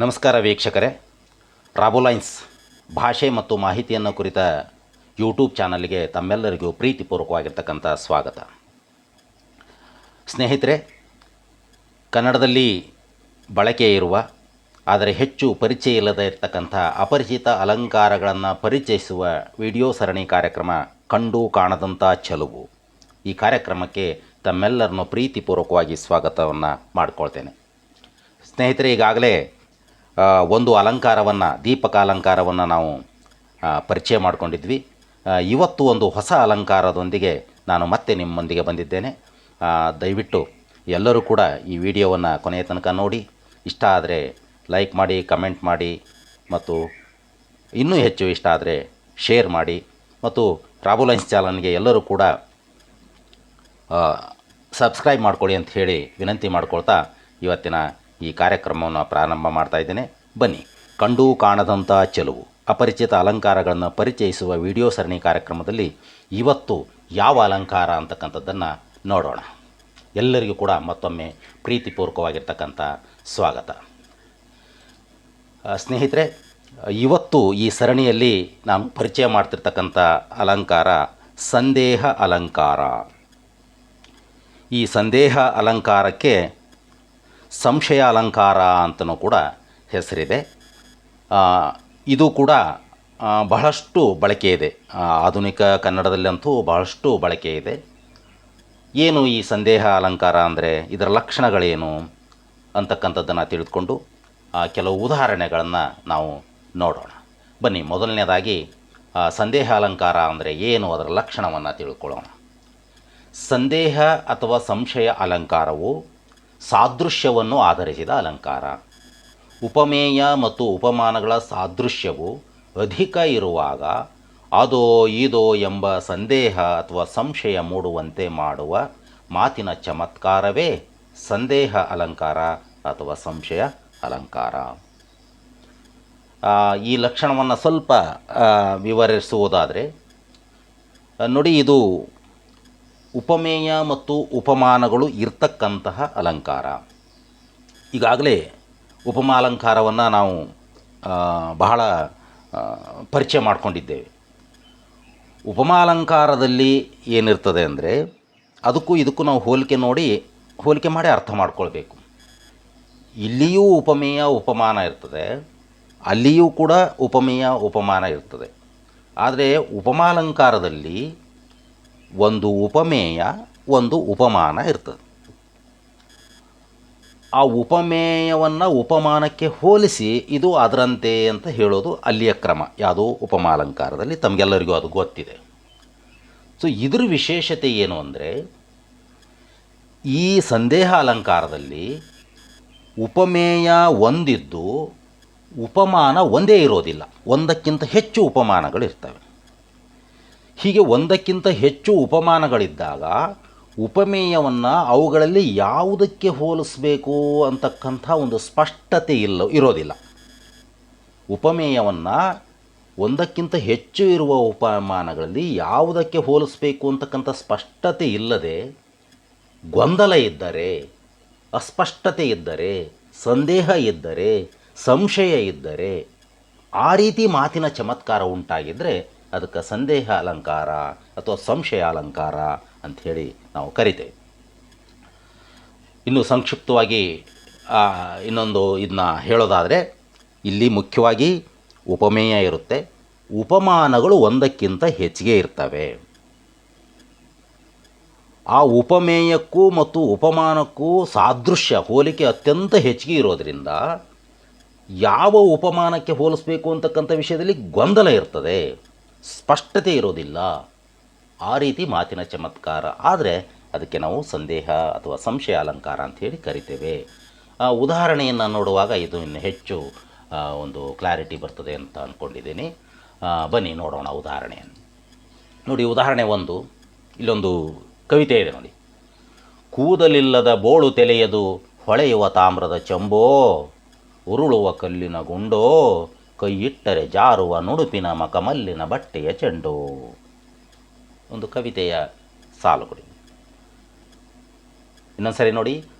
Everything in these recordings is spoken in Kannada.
ನಮಸ್ಕಾರ ವೀಕ್ಷಕರೇ, ರಾಬೋಲೈನ್ಸ್ ಭಾಷೆ ಮತ್ತು ಮಾಹಿತಿಯನ್ನು ಕುರಿತ ಯೂಟ್ಯೂಬ್ ಚಾನಲ್ಗೆ ತಮ್ಮೆಲ್ಲರಿಗೂ ಪ್ರೀತಿಪೂರ್ವಕವಾಗಿರ್ತಕ್ಕಂಥ ಸ್ವಾಗತ. ಸ್ನೇಹಿತರೆ, ಕನ್ನಡದಲ್ಲಿ ಬಳಕೆ ಇರುವ ಆದರೆ ಹೆಚ್ಚು ಪರಿಚಯ ಇಲ್ಲದೇ ಇರತಕ್ಕಂಥ ಅಪರಿಚಿತ ಅಲಂಕಾರಗಳನ್ನು ಪರಿಚಯಿಸುವ ವಿಡಿಯೋ ಸರಣಿ ಕಾರ್ಯಕ್ರಮ ಕಂಡು ಕಾಣದಂಥ ಚೆಲುವು. ಈ ಕಾರ್ಯಕ್ರಮಕ್ಕೆ ತಮ್ಮೆಲ್ಲರನ್ನು ಪ್ರೀತಿಪೂರ್ವಕವಾಗಿ ಸ್ವಾಗತವನ್ನು ಮಾಡಿಕೊಳ್ತೇನೆ. ಸ್ನೇಹಿತರೆ, ಈಗಾಗಲೇ ಒಂದು ಅಲಂಕಾರವನ್ನು, ದೀಪಕ ಅಲಂಕಾರವನ್ನು ನಾವು ಪರಿಚಯ ಮಾಡಿಕೊಂಡಿದ್ವಿ. ಇವತ್ತು ಒಂದು ಹೊಸ ಅಲಂಕಾರದೊಂದಿಗೆ ನಾನು ಮತ್ತೆ ನಿಮ್ಮೊಂದಿಗೆ ಬಂದಿದ್ದೇನೆ. ದಯವಿಟ್ಟು ಎಲ್ಲರೂ ಕೂಡ ಈ ವಿಡಿಯೋವನ್ನು ಕೊನೆಯ ತನಕ ನೋಡಿ, ಇಷ್ಟ ಆದರೆ ಲೈಕ್ ಮಾಡಿ, ಕಮೆಂಟ್ ಮಾಡಿ, ಮತ್ತು ಇನ್ನೂ ಹೆಚ್ಚು ಇಷ್ಟ ಆದರೆ ಶೇರ್ ಮಾಡಿ, ಮತ್ತು ರಾಬೋಲೈನ್ಸ್ ಚಾನಲ್ಗೆ ಎಲ್ಲರೂ ಕೂಡ ಸಬ್ಸ್ಕ್ರೈಬ್ ಮಾಡಿಕೊಡಿ ಅಂತ ಹೇಳಿ ವಿನಂತಿ ಮಾಡ್ಕೊಳ್ತಾ ಇವತ್ತಿನ ಈ ಕಾರ್ಯಕ್ರಮವನ್ನು ಪ್ರಾರಂಭ ಮಾಡ್ತಾ ಇದ್ದೇನೆ. ಬನ್ನಿ, ಕಂಡು ಕಾಣದಂಥ ಚೆಲುವು ಅಪರಿಚಿತ ಅಲಂಕಾರಗಳನ್ನು ಪರಿಚಯಿಸುವ ವಿಡಿಯೋ ಸರಣಿ ಕಾರ್ಯಕ್ರಮದಲ್ಲಿ ಇವತ್ತು ಯಾವ ಅಲಂಕಾರ ಅಂತಕ್ಕಂಥದ್ದನ್ನು ನೋಡೋಣ. ಎಲ್ಲರಿಗೂ ಕೂಡ ಮತ್ತೊಮ್ಮೆ ಪ್ರೀತಿಪೂರ್ವಕವಾಗಿರ್ತಕ್ಕಂಥ ಸ್ವಾಗತ. ಸ್ನೇಹಿತರೆ, ಇವತ್ತು ಈ ಸರಣಿಯಲ್ಲಿ ನಾನು ಪರಿಚಯ ಮಾಡ್ತಿರ್ತಕ್ಕಂಥ ಅಲಂಕಾರ ಸಂದೇಹ ಅಲಂಕಾರ. ಈ ಸಂದೇಹ ಅಲಂಕಾರಕ್ಕೆ ಸಂಶಯ ಅಲಂಕಾರ ಅಂತಲೂ ಕೂಡ ಹೆಸರಿದೆ. ಇದು ಕೂಡ ಬಹಳಷ್ಟು ಬಳಕೆ ಇದೆ. ಆಧುನಿಕ ಕನ್ನಡದಲ್ಲಂತೂ ಬಹಳಷ್ಟು ಬಳಕೆ ಇದೆ. ಏನು ಈ ಸಂದೇಹ ಅಲಂಕಾರ ಅಂದರೆ, ಇದರ ಲಕ್ಷಣಗಳೇನು ಅಂತಕ್ಕಂಥದ್ದನ್ನು ತಿಳಿದುಕೊಂಡು ಕೆಲವು ಉದಾಹರಣೆಗಳನ್ನು ನಾವು ನೋಡೋಣ. ಬನ್ನಿ, ಮೊದಲನೇದಾಗಿ ಸಂದೇಹ ಅಲಂಕಾರ ಅಂದರೆ ಏನು, ಅದರ ಲಕ್ಷಣವನ್ನು ತಿಳ್ಕೊಳ್ಳೋಣ. ಸಂದೇಹ ಅಥವಾ ಸಂಶಯ ಅಲಂಕಾರವು ಸಾದೃಶ್ಯವನ್ನು ಆಧರಿಸಿದ ಅಲಂಕಾರ. ಉಪಮೇಯ ಮತ್ತು ಉಪಮಾನಗಳ ಸಾದೃಶ್ಯವು ಅಧಿಕ ಇರುವಾಗ ಅದೋ ಇದೋ ಎಂಬ ಸಂದೇಹ ಅಥವಾ ಸಂಶಯ ಮೂಡುವಂತೆ ಮಾಡುವ ಮಾತಿನ ಚಮತ್ಕಾರವೇ ಸಂದೇಹ ಅಲಂಕಾರ ಅಥವಾ ಸಂಶಯ ಅಲಂಕಾರ. ಈ ಲಕ್ಷಣವನ್ನು ಸ್ವಲ್ಪ ವಿವರಿಸುವುದಾದರೆ ನೋಡಿ, ಇದು ಉಪಮೇಯ ಮತ್ತು ಉಪಮಾನಗಳು ಇರ್ತಕ್ಕಂತಹ ಅಲಂಕಾರ. ಈಗಾಗಲೇ ಉಪಮಾಲಂಕಾರವನ್ನು ನಾವು ಬಹಳ ಪರಿಚಯ ಮಾಡಿಕೊಂಡಿದ್ದೇವೆ. ಉಪಮಾಲಂಕಾರದಲ್ಲಿ ಏನಿರ್ತದೆ ಅಂದರೆ, ಅದಕ್ಕೂ ಇದಕ್ಕೂ ನಾವು ಹೋಲಿಕೆ ಮಾಡಿ ಅರ್ಥ ಮಾಡ್ಕೊಳ್ಬೇಕು. ಇಲ್ಲಿಯೂ ಉಪಮೇಯ ಉಪಮಾನ ಇರ್ತದೆ, ಅಲ್ಲಿಯೂ ಕೂಡ ಉಪಮೇಯ ಉಪಮಾನ ಇರ್ತದೆ. ಆದರೆ ಉಪಮಾಲಂಕಾರದಲ್ಲಿ ಒಂದು ಉಪಮೇಯ, ಒಂದು ಉಪಮಾನ ಇರ್ತದೆ. ಆ ಉಪಮೇಯವನ್ನು ಉಪಮಾನಕ್ಕೆ ಹೋಲಿಸಿ ಇದು ಅದರಂತೆ ಅಂತ ಹೇಳೋದು ಅಲ್ಲಿಯ ಕ್ರಮ. ಯಾವುದೋ ಉಪಮಾಲಂಕಾರದಲ್ಲಿ ತಮಗೆಲ್ಲರಿಗೂ ಅದು ಗೊತ್ತಿದೆ. ಸೊ ಇದ್ರ ವಿಶೇಷತೆ ಏನು ಅಂದರೆ, ಈ ಸಂದೇಹ ಅಲಂಕಾರದಲ್ಲಿ ಉಪಮೇಯ ಒಂದಿದ್ದು ಉಪಮಾನ ಒಂದೇ ಇರೋದಿಲ್ಲ, ಒಂದಕ್ಕಿಂತ ಹೆಚ್ಚು ಉಪಮಾನಗಳಿರ್ತವೆ. ಹೀಗೆ ಒಂದಕ್ಕಿಂತ ಹೆಚ್ಚು ಉಪಮಾನಗಳಿದ್ದಾಗ ಉಪಮೇಯವನ್ನು ಅವುಗಳಲ್ಲಿ ಯಾವುದಕ್ಕೆ ಹೋಲಿಸಬೇಕು ಅಂತಕ್ಕಂಥ ಒಂದು ಸ್ಪಷ್ಟತೆ ಇರೋದಿಲ್ಲ. ಉಪಮೇಯವನ್ನು ಒಂದಕ್ಕಿಂತ ಹೆಚ್ಚು ಇರುವ ಉಪಮಾನಗಳಲ್ಲಿ ಯಾವುದಕ್ಕೆ ಹೋಲಿಸಬೇಕು ಅಂತಕ್ಕಂಥ ಸ್ಪಷ್ಟತೆ ಇಲ್ಲದೆ, ಗೊಂದಲ ಇದ್ದರೆ, ಅಸ್ಪಷ್ಟತೆ ಇದ್ದರೆ, ಸಂದೇಹ ಇದ್ದರೆ, ಸಂಶಯ ಇದ್ದರೆ, ಆ ರೀತಿ ಮಾತಿನ ಚಮತ್ಕಾರ ಉಂಟಾಗಿದ್ದರೆ ಅದಕ್ಕೆ ಸಂದೇಹ ಅಲಂಕಾರ ಅಥವಾ ಸಂಶಯ ಅಲಂಕಾರ ಅಂಥೇಳಿ ನಾವು ಕರಿತೇವೆ. ಇನ್ನು ಸಂಕ್ಷಿಪ್ತವಾಗಿ ಇನ್ನೊಂದು ಇದನ್ನ ಹೇಳೋದಾದರೆ, ಇಲ್ಲಿ ಮುಖ್ಯವಾಗಿ ಉಪಮೇಯ ಇರುತ್ತೆ, ಉಪಮಾನಗಳು ಒಂದಕ್ಕಿಂತ ಹೆಚ್ಚಿಗೆ ಇರ್ತವೆ. ಆ ಉಪಮೇಯಕ್ಕೂ ಮತ್ತು ಉಪಮಾನಕ್ಕೂ ಸಾದೃಶ್ಯ, ಹೋಲಿಕೆ ಅತ್ಯಂತ ಹೆಚ್ಚಿಗೆ ಇರೋದರಿಂದ ಯಾವ ಉಪಮಾನಕ್ಕೆ ಹೋಲಿಸಬೇಕು ಅಂತಕ್ಕಂಥ ವಿಷಯದಲ್ಲಿ ಗೊಂದಲ ಇರ್ತದೆ, ಸ್ಪಷ್ಟತೆ ಇರೋದಿಲ್ಲ. ಆ ರೀತಿ ಮಾತಿನ ಚಮತ್ಕಾರ ಆದರೆ ಅದಕ್ಕೆ ನಾವು ಸಂದೇಹ ಅಥವಾ ಸಂಶಯ ಅಲಂಕಾರ ಅಂಥೇಳಿ ಕರಿತೇವೆ. ಉದಾಹರಣೆಯನ್ನು ನೋಡುವಾಗ ಇದು ಇನ್ನು ಹೆಚ್ಚು ಒಂದು ಕ್ಲಾರಿಟಿ ಬರ್ತದೆ ಅಂತ ಅಂದ್ಕೊಂಡಿದ್ದೀನಿ. ಬನ್ನಿ ನೋಡೋಣ ಉದಾಹರಣೆಯನ್ನು. ನೋಡಿ, ಉದಾಹರಣೆ ಒಂದು, ಇಲ್ಲೊಂದು ಕವಿತೆ ಇದೆ ನೋಡಿ. ಕೂದಲಿಲ್ಲದ ಬೋಳು ತೆಲೆಯದು ಹೊಳೆಯುವ ತಾಮ್ರದ ಚಂಬೋ, ಉರುಳುವ ಕಲ್ಲಿನ ಗುಂಡೋ, ಕೈ ಇಟ್ಟರೆ ಜಾರುವ ನುಡುಪಿನ ಮಕಮಲ್ಲಿನ ಬಟ್ಟೆಯ ಚೆಂಡು. ಒಂದು ಕವಿತೆಯ ಸಾಲುಗಳು. ಇನ್ನೊಂದು ಸರಿ ನೋಡಿ.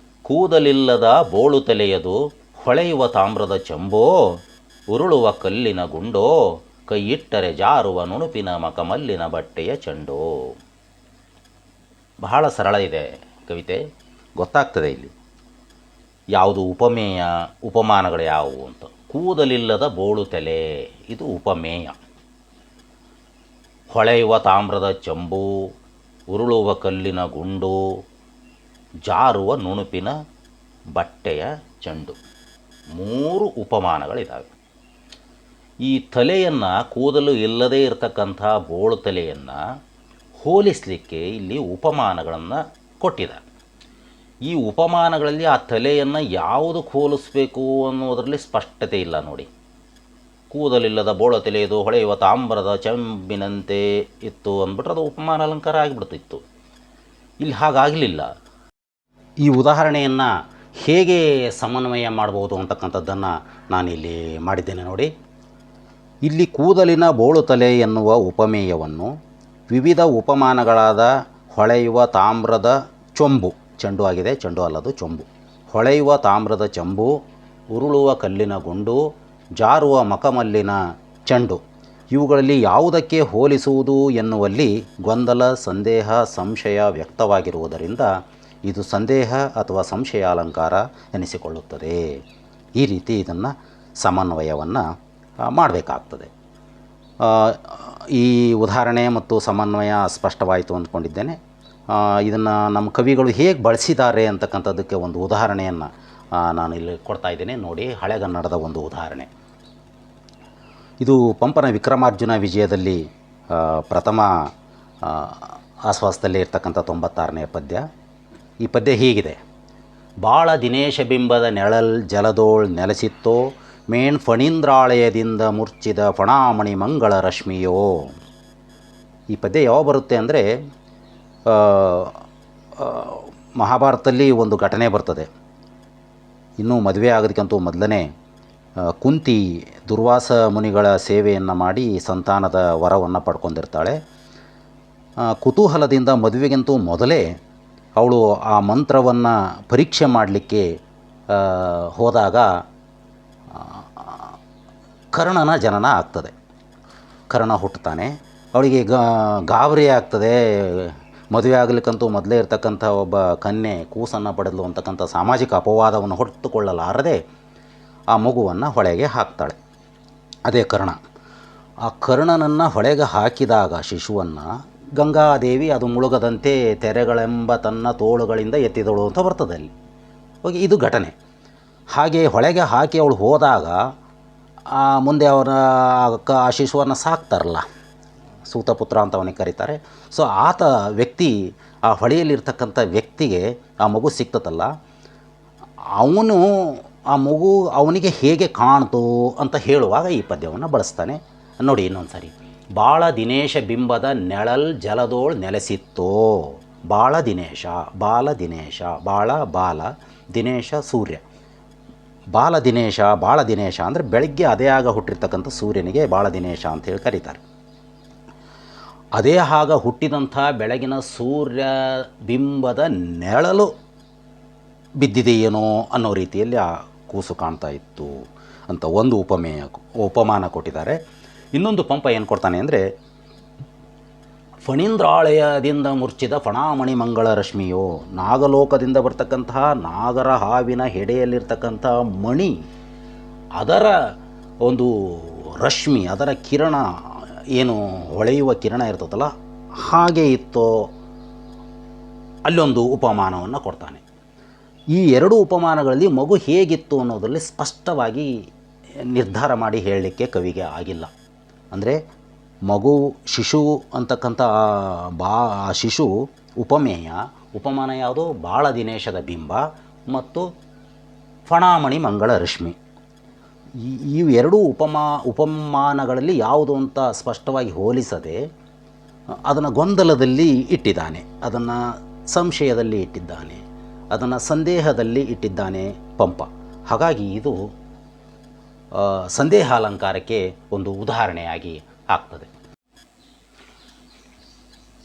ಕೂದಲಿಲ್ಲದ ಬೋಳು ತಲೆಯದು ಹೊಳೆಯುವ ತಾಮ್ರದ ಚೆಂಬೋ, ಉರುಳುವ ಕಲ್ಲಿನ ಗುಂಡೋ, ಕೈಯಿಟ್ಟರೆ ಜಾರುವ ನುಣುಪಿನ ಮಕಮಲ್ಲಿನ ಬಟ್ಟೆಯ ಚೆಂಡೋ. ಬಹಳ ಸರಳ ಇದೆ ಕವಿತೆ, ಗೊತ್ತಾಗ್ತದೆ ಇಲ್ಲಿ ಯಾವುದು ಉಪಮೇಯ, ಉಪಮಾನಗಳು ಯಾವುವು ಅಂತ. ಕೂದಲಿಲ್ಲದ ಬೋಳು ತಲೆ, ಇದು ಉಪಮೇಯ. ಹೊಳೆಯುವ ತಾಮ್ರದ ಚೆಂಬು, ಉರುಳುವ ಕಲ್ಲಿನ ಗುಂಡು, ಜಾರುವ ನುಣುಪಿನ ಬಟ್ಟೆಯ ಚೆಂಡು, 3 ಉಪಮಾನಗಳಿದ್ದಾವೆ. ಈ ತಲೆಯನ್ನು, ಕೂದಲು ಇಲ್ಲದೇ ಇರತಕ್ಕಂಥ ಬೋಳು ತಲೆಯನ್ನು ಹೋಲಿಸಲಿಕ್ಕೆ ಇಲ್ಲಿ ಉಪಮಾನಗಳನ್ನು ಕೊಟ್ಟಿದ್ದಾರೆ. ಈ ಉಪಮಾನಗಳಲ್ಲಿ ಆ ತಲೆಯನ್ನು ಯಾವುದಕ್ಕೆ ಹೋಲಿಸ್ಬೇಕು ಅನ್ನೋದರಲ್ಲಿ ಸ್ಪಷ್ಟತೆ ಇಲ್ಲ ನೋಡಿ. ಕೂದಲಿಲ್ಲದ ಬೋಳ ತಲೆಯದು ಹೊಳೆಯುವ ತಾಮ್ರದ ಚೆಂಬಿನಂತೆ ಇತ್ತು ಅಂದ್ಬಿಟ್ರೆ ಅದು ಉಪಮಾನ ಅಲಂಕಾರ ಆಗಿಬಿಡ್ತಿತ್ತು. ಇಲ್ಲಿ ಹಾಗಾಗಲಿಲ್ಲ. ಈ ಉದಾಹರಣೆಯನ್ನು ಹೇಗೆ ಸಮನ್ವಯ ಮಾಡ್ಬೋದು ಅಂತಕ್ಕಂಥದ್ದನ್ನು ನಾನಿಲ್ಲಿ ಮಾಡಿದ್ದೇನೆ ನೋಡಿ. ಇಲ್ಲಿ ಕೂದಲಿನ ಬೋಳು ತಲೆ ಎನ್ನುವ ಉಪಮೇಯವನ್ನು ವಿವಿಧ ಉಪಮಾನಗಳಾದ ಹೊಳೆಯುವ ತಾಮ್ರದ ಚೊಂಬು, ಚೆಂಡು ಆಗಿದೆ, ಚೆಂಡು ಅಲ್ಲದು ಚೊಂಬು, ಹೊಳೆಯುವ ತಾಮ್ರದ ಚೆಂಬು, ಉರುಳುವ ಕಲ್ಲಿನ ಗುಂಡು, ಜಾರುವ ಮಕಮಲ್ಲಿನ ಚೆಂಡು, ಇವುಗಳಲ್ಲಿ ಯಾವುದಕ್ಕೆ ಹೋಲಿಸುವುದು ಎನ್ನುವಲ್ಲಿ ಗೊಂದಲ, ಸಂದೇಹ, ಸಂಶಯ ವ್ಯಕ್ತವಾಗಿರುವುದರಿಂದ ಇದು ಸಂದೇಹ ಅಥವಾ ಸಂಶಯ ಅಲಂಕಾರ ಎನಿಸಿಕೊಳ್ಳುತ್ತದೆ. ಈ ರೀತಿ ಇದನ್ನು ಸಮನ್ವಯವನ್ನು ಮಾಡಬೇಕಾಗ್ತದೆ. ಈ ಉದಾಹರಣೆ ಮತ್ತು ಸಮನ್ವಯ ಸ್ಪಷ್ಟವಾಯಿತು ಅಂದ್ಕೊಂಡಿದ್ದೇನೆ. ಇದನ್ನು ನಮ್ಮ ಕವಿಗಳು ಹೇಗೆ ಬಳಸಿದ್ದಾರೆ ಅಂತಕ್ಕಂಥದ್ದಕ್ಕೆ ಒಂದು ಉದಾಹರಣೆಯನ್ನು ನಾನು ಇಲ್ಲಿ ಕೊಡ್ತಾ ಇದ್ದೇನೆ ನೋಡಿ. ಹಳೆಗನ್ನಡದ ಒಂದು ಉದಾಹರಣೆ ಇದು. ಪಂಪನ ವಿಕ್ರಮಾರ್ಜುನ ವಿಜಯದಲ್ಲಿ ಪ್ರಥಮ ಆಶ್ವಾಸದಲ್ಲಿ ಇರ್ತಕ್ಕಂಥ 96ನೇ ಪದ್ಯ. ಈ ಪದ್ಯ ಹೀಗಿದೆ: ಬಾಳ ದಿನೇಶ ಬಿಂಬದ ನೆಳಲ್ ಜಲದೋಳ್ ನೆಲೆಸಿತ್ತೋ, ಮೇಣ್ ಫಣೀಂದ್ರಾಳಯದಿಂದ ಮುರ್ಚಿದ ಫಣಾಮಣಿ ಮಂಗಳ ರಶ್ಮಿಯೋ. ಈ ಪದ್ಯ ಯಾವ ಬರುತ್ತೆ ಅಂದರೆ, ಮಹಾಭಾರತದಲ್ಲಿ ಒಂದು ಘಟನೆ ಬರ್ತದೆ. ಇನ್ನೂ ಮದುವೆ ಆಗೋದಕ್ಕಂತೂ ಮೊದಲನೇ ಕುಂತಿ ದುರ್ವಾಸ ಮುನಿಗಳ ಸೇವೆಯನ್ನು ಮಾಡಿ ಸಂತಾನದ ವರವನ್ನು ಪಡ್ಕೊಂಡಿರ್ತಾಳೆ. ಕುತೂಹಲದಿಂದ ಮದುವೆಗಿಂತೂ ಮೊದಲೇ ಅವಳು ಆ ಮಂತ್ರವನ್ನು ಪರೀಕ್ಷೆ ಮಾಡಲಿಕ್ಕೆ ಹೋದಾಗ ಕರ್ಣನ ಜನನ ಆಗ್ತದೆ. ಕರ್ಣ ಹುಟ್ಟುತ್ತಾನೆ. ಅವಳಿಗೆ ಗಾಬರಿ ಆಗ್ತದೆ. ಮದುವೆ ಆಗಲಿಕ್ಕಂತೂ ಮೊದಲೇ ಇರತಕ್ಕಂಥ ಒಬ್ಬ ಕನ್ಯೆ ಕೂಸನ್ನು ಪಡೆದಲು ಅಂತಕ್ಕಂಥ ಸಾಮಾಜಿಕ ಅಪವಾದವನ್ನು ಹೊತ್ತುಕೊಳ್ಳಲಾರದೆ ಆ ಮಗುವನ್ನು ಹೊಳೆಗೆ ಹಾಕ್ತಾಳೆ. ಅದೇ ಕರ್ಣ. ಆ ಕರ್ಣನನ್ನು ಹೊಳೆಗೆ ಹಾಕಿದಾಗ ಶಿಶುವನ್ನು ಗಂಗಾದೇವಿ ಅದು ಮುಳುಗದಂತೆ ತೆರೆಗಳೆಂಬ ತನ್ನ ತೋಳುಗಳಿಂದ ಎತ್ತಿದಳು ಅಂತ ಬರ್ತದೆ ಅಲ್ಲಿ. ಹೋಗಿ ಇದು ಘಟನೆ. ಹಾಗೆ ಹೊಳೆಗೆ ಹಾಕಿ ಅವಳು ಹೋದಾಗ ಮುಂದೆ ಅವರ ಆ ಶಿಶುವನ್ನು ಸಾಕ್ತಾರಲ್ಲ, ಸೂತಪುತ್ರ ಅಂತ ಅವನಿಗೆ ಕರೀತಾರೆ. ಸೊ ಆತ ವ್ಯಕ್ತಿ, ಆ ಹೊಳೆಯಲ್ಲಿರ್ತಕ್ಕಂಥ ವ್ಯಕ್ತಿಗೆ ಆ ಮಗು ಸಿಕ್ತತಲ್ಲ, ಅವನು ಆ ಮಗು ಅವನಿಗೆ ಹೇಗೆ ಕಾಣ್ತು ಅಂತ ಹೇಳುವಾಗ ಈ ಪದ್ಯವನ್ನು ಬಳಸ್ತಾನೆ ನೋಡಿ. ಇನ್ನೊಂದು ಸರಿ: ಬಾಳ ದಿನೇಶ ಬಿಂಬದ ನೆಳಲ್ ಜಲದೋಳ್ ನೆಲೆಸಿತ್ತೋ. ಬಾಳ ದಿನೇಶ, ಬಾಲ ದಿನೇಶ, ಬಾಳ ಬಾಲ, ದಿನೇಶ ಸೂರ್ಯ. ಬಾಲ ದಿನೇಶ, ಬಾಳ ದಿನೇಶ ಅಂದರೆ ಬೆಳಗ್ಗೆ ಅದೇ ಆಗ ಹುಟ್ಟಿರ್ತಕ್ಕಂಥ ಸೂರ್ಯನಿಗೆ ಬಾಳ ದಿನೇಶ ಅಂತೇಳಿ ಕರೀತಾರೆ. ಅದೇ ಆಗ ಹುಟ್ಟಿದಂಥ ಬೆಳಗಿನ ಸೂರ್ಯ ಬಿಂಬದ ನೆಳಲು ಬಿದ್ದಿದೆಯೇನೋ ಅನ್ನೋ ರೀತಿಯಲ್ಲಿ ಆ ಕೂಸು ಕಾಣ್ತಾ ಇತ್ತು ಅಂತ ಒಂದು ಉಪಮಾನ ಕೊಟ್ಟಿದ್ದಾರೆ. ಇನ್ನೊಂದು ಪಂಪ ಏನು ಕೊಡ್ತಾನೆ ಅಂದರೆ, ಫಣೀಂದ್ರಾಳಯದಿಂದ ಮುರ್ಚಿದ ಫಣಾಮಣಿ ಮಂಗಳ ರಶ್ಮಿಯೋ. ನಾಗಲೋಕದಿಂದ ಬರ್ತಕ್ಕಂತಹ ನಾಗರ ಹಾವಿನ ಹೆಡೆಯಲ್ಲಿರ್ತಕ್ಕಂಥ ಮಣಿ, ಅದರ ಒಂದು ರಶ್ಮಿ, ಅದರ ಕಿರಣ, ಏನು ಹೊಳೆಯುವ ಕಿರಣ ಇರ್ತದಲ್ಲ, ಹಾಗೆ ಇತ್ತೋ. ಅಲ್ಲೊಂದು ಉಪಮಾನವನ್ನು ಕೊಡ್ತಾನೆ. ಈ 2 ಉಪಮಾನಗಳಲ್ಲಿ ಮಗು ಹೇಗಿತ್ತು ಅನ್ನೋದರಲ್ಲಿ ಸ್ಪಷ್ಟವಾಗಿ ನಿರ್ಧಾರ ಮಾಡಿ ಹೇಳಲಿಕ್ಕೆ ಕವಿಗೆ ಆಗಿಲ್ಲ. ಅಂದರೆ ಮಗು, ಶಿಶು ಅಂತಕ್ಕಂಥ ಆ ಶಿಶು ಉಪಮೇಯ. ಉಪಮಾನ ಯಾವುದು? ಬಾಳ ದಿನೇಶದ ಬಿಂಬ ಮತ್ತು ಫಣಾಮಣಿ ಮಂಗಳ ರಶ್ಮಿ. ಈ 2 ಉಪಮಾನಗಳಲ್ಲಿ ಯಾವುದು ಅಂತ ಸ್ಪಷ್ಟವಾಗಿ ಹೋಲಿಸದೆ ಅದನ್ನು ಗೊಂದಲದಲ್ಲಿ ಇಟ್ಟಿದ್ದಾನೆ, ಅದನ್ನು ಸಂಶಯದಲ್ಲಿ ಇಟ್ಟಿದ್ದಾನೆ, ಅದನ್ನು ಸಂದೇಹದಲ್ಲಿ ಇಟ್ಟಿದ್ದಾನೆ ಪಂಪ. ಹಾಗಾಗಿ ಇದು ಸಂದೇಹ ಅಲಂಕಾರಕ್ಕೆ ಒಂದು ಉದಾಹರಣೆಯಾಗಿ ಆಗ್ತದೆ.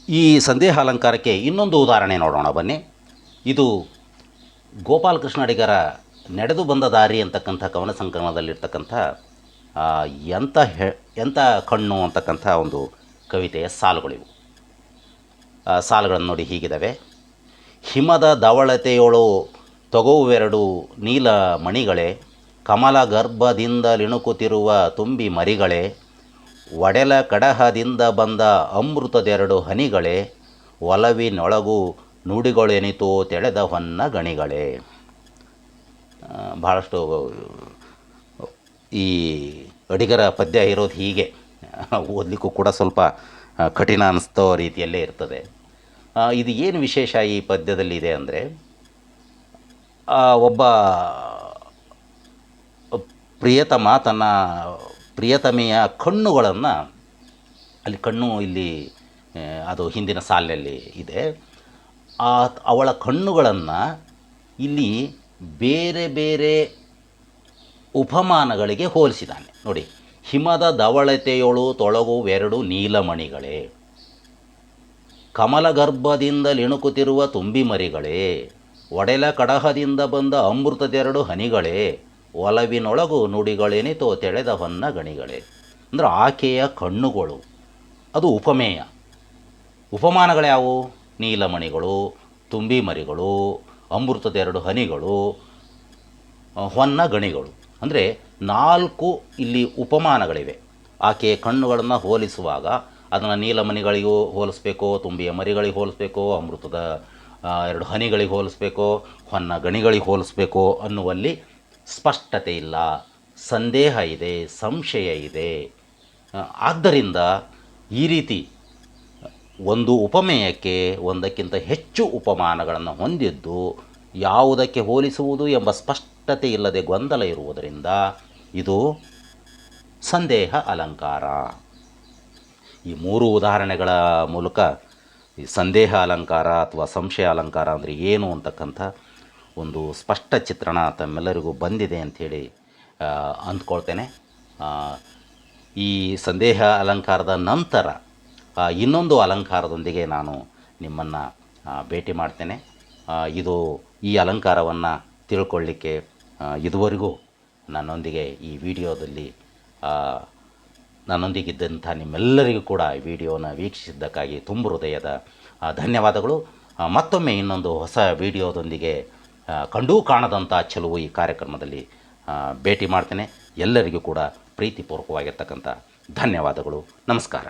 ಈ ಸಂದೇಹ ಅಲಂಕಾರಕ್ಕೆ ಇನ್ನೊಂದು ಉದಾಹರಣೆ ನೋಡೋಣ ಬನ್ನಿ. ಇದು ಗೋಪಾಲಕೃಷ್ಣ ಅಡಿಗರ ನಡೆದು ಬಂದ ದಾರಿ ಅಂತಕ್ಕಂಥ ಕವನ ಸಂಕಲನದಲ್ಲಿರ್ತಕ್ಕಂಥ ಆ, ಎಂಥ ಕಣ್ಣು ಅಂತಕ್ಕಂಥ ಒಂದು ಕವಿತೆಯ ಸಾಲುಗಳಿವು. ಸಾಲುಗಳನ್ನು ನೋಡಿ ಹೀಗಿದ್ದಾವೆ. ಹಿಮದ ಧವಳತೆಯೊಳು ತೊಗವುವೆರಡು ನೀಲ ಮಣಿಗಳೇ, ಕಮಲ ಗರ್ಭದಿಂದಲಿಣುಕುತ್ತಿರುವ ತುಂಬಿ ಮರಿಗಳೇ, ಒಡೆಲ ಕಡಹದಿಂದ ಬಂದ ಅಮೃತದೆರಡು ಹನಿಗಳೇ, ಒಲವಿನೊಳಗು ನುಡಿಗಳೆನಿತೋ ತೆಳೆದ ಹೊನ್ನ ಗಣಿಗಳೇ. ಭಾಳಷ್ಟು ಈ ಅಡಿಗರ ಪದ್ಯ ಇರೋದು ಹೀಗೆ. ಓದಲಿಕ್ಕೂ ಕೂಡ ಸ್ವಲ್ಪ ಕಠಿಣ ಅನ್ನಿಸ್ತೋ ರೀತಿಯಲ್ಲೇ ಇರ್ತದೆ. ಇದು ಏನು ವಿಶೇಷ ಈ ಪದ್ಯದಲ್ಲಿ ಇದೆ ಅಂದರೆ, ಒಬ್ಬ ಪ್ರಿಯತಮ ತನ್ನ ಪ್ರಿಯತಮೆಯ ಕಣ್ಣುಗಳನ್ನು, ಅಲ್ಲಿ ಕಣ್ಣು ಇಲ್ಲಿ ಅದು ಹಿಂದಿನ ಸಾಲಿನಲ್ಲಿ ಇದೆ, ಅವಳ ಕಣ್ಣುಗಳನ್ನು ಇಲ್ಲಿ ಬೇರೆ ಬೇರೆ ಉಪಮಾನಗಳಿಗೆ ಹೋಲಿಸಿದ್ದಾನೆ ನೋಡಿ. ಹಿಮದ ಧವಳತೆಯೊಳು ತೊಳಗುವೆರಡು ನೀಲಮಣಿಗಳೇ, ಕಮಲಗರ್ಭದಿಂದಲಿಣುಕುತ್ತಿರುವ ತುಂಬಿ ಮರಿಗಳೇ, ಒಡೆಲ ಕಡಹದಿಂದ ಬಂದ ಅಮೃತದೆರಡು ಹನಿಗಳೇ, ಒಲವಿನೊಳಗು ನುಡಿಗಳೇನಿತೋ ತೆಳೆದ ಹೊನ್ನ ಗಣಿಗಳೇ. ಅಂದರೆ ಆಕೆಯ ಕಣ್ಣುಗಳು, ಅದು ಉಪಮೇಯ. ಉಪಮಾನಗಳ್ಯಾವು? ನೀಲಮಣಿಗಳು, ತುಂಬಿ ಮರಿಗಳು, ಅಮೃತದೆರಡು ಹನಿಗಳು, ಹೊನ್ನ ಗಣಿಗಳು. ಅಂದರೆ 4 ಇಲ್ಲಿ ಉಪಮಾನಗಳಿವೆ. ಆಕೆಯ ಕಣ್ಣುಗಳನ್ನು ಹೋಲಿಸುವಾಗ ಅದನ್ನು ನೀಲಮಣಿಗಳಿಗೂ ಹೋಲಿಸ್ಬೇಕೋ, ತುಂಬಿಯ ಮರಿಗಳಿಗೆ ಹೋಲಿಸ್ಬೇಕೋ, ಅಮೃತದ 2 ಹನಿಗಳಿಗೆ ಹೋಲಿಸ್ಬೇಕೋ, ಹೊನ್ನ ಗಣಿಗಳಿಗೆ ಹೋಲಿಸ್ಬೇಕೋ ಅನ್ನುವಲ್ಲಿ ಸ್ಪಷ್ಟತೆ ಇಲ್ಲ, ಸಂದೇಹ ಇದೆ, ಸಂಶಯ ಇದೆ. ಆದ್ದರಿಂದ ಈ ರೀತಿ ಒಂದು ಉಪಮೇಯಕ್ಕೆ ಒಂದಕ್ಕಿಂತ ಹೆಚ್ಚು ಉಪಮಾನಗಳನ್ನು ಹೊಂದಿದ್ದು ಯಾವುದಕ್ಕೆ ಹೋಲಿಸುವುದು ಎಂಬ ಸ್ಪಷ್ಟತೆ ಇಲ್ಲದೆ ಗೊಂದಲ ಇರುವುದರಿಂದ ಇದು ಸಂದೇಹ ಅಲಂಕಾರ. ಈ 3 ಉದಾಹರಣೆಗಳ ಮೂಲಕ ಈ ಸಂದೇಹ ಅಲಂಕಾರ ಅಥವಾ ಸಂಶಯ ಅಲಂಕಾರ ಅಂದರೆ ಏನು ಅಂತಕ್ಕಂಥ ಒಂದು ಸ್ಪಷ್ಟ ಚಿತ್ರಣ ತಮ್ಮೆಲ್ಲರಿಗೂ ಬಂದಿದೆ ಅಂಥೇಳಿ ಅಂದ್ಕೊಳ್ತೇನೆ. ಈ ಸಂದೇಹ ಅಲಂಕಾರದ ನಂತರ ಇನ್ನೊಂದು ಅಲಂಕಾರದೊಂದಿಗೆ ನಾನು ನಿಮ್ಮನ್ನು ಭೇಟಿ ಮಾಡ್ತೇನೆ. ಈ ಅಲಂಕಾರವನ್ನು ತಿಳ್ಕೊಳ್ಳಿಕ್ಕೆ ಇದುವರೆಗೂ ನನ್ನೊಂದಿಗೆ ಈ ವಿಡಿಯೋದಲ್ಲಿ ನನ್ನೊಂದಿಗಿದ್ದಂಥ ನಿಮ್ಮೆಲ್ಲರಿಗೂ ಕೂಡ ಈ ವಿಡಿಯೋನ ವೀಕ್ಷಿಸಿದ್ದಕ್ಕಾಗಿ ತುಂಬ ಹೃದಯದ ಧನ್ಯವಾದಗಳು. ಮತ್ತೊಮ್ಮೆ ಇನ್ನೊಂದು ಹೊಸ ವಿಡಿಯೋದೊಂದಿಗೆ ಕಂಡೂ ಕಾಣದಂಥ ಚೆಲುವು ಈ ಕಾರ್ಯಕ್ರಮದಲ್ಲಿ ಭೇಟಿ ಮಾಡ್ತೇನೆ. ಎಲ್ಲರಿಗೂ ಕೂಡ ಪ್ರೀತಿಪೂರ್ವಕವಾಗಿರ್ತಕ್ಕಂಥ ಧನ್ಯವಾದಗಳು. ನಮಸ್ಕಾರ.